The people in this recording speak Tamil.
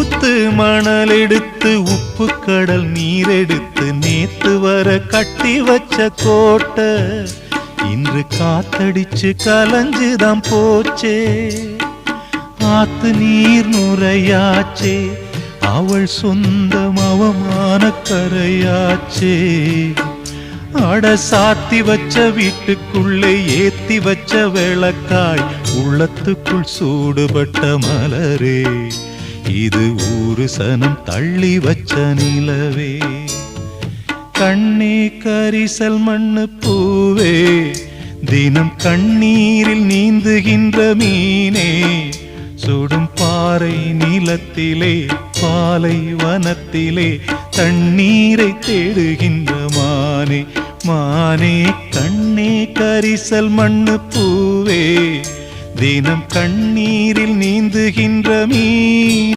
ஊத்து மணல் எடுத்து உப்பு கடல் நீர் எடுத்து நேத்து வர கட்டி வச்ச கோட்டை இன்று காத்தடிச்சு கலஞ்சுதான் போச்சே. ஆத்து நீர் நுரையாச்சே, அவள் சொந்தம் அவமான கரையாச்சே. அட சாத்தி வச்ச வீட்டுக்குள்ளே ஏத்தி வச்ச விளக்காய் உள்ளத்துக்குள் சூடுபட்ட மலரே, இது ஊரு சனம் தள்ளி வச்ச நிலவே. கண்ணே கரிசல் மண்ணு பூவே, தினம் கண்ணீரில் நீந்துகின்ற மீனே, சுடும் பாறை நிலத்திலே பாலை வனத்திலே தண்ணீரை தேடுகின்ற மானே. மானே கண்ணே கரிசல் மண்ணு பூவே, தினம் கண்ணீரில் நீந்துகின்ற மீன்.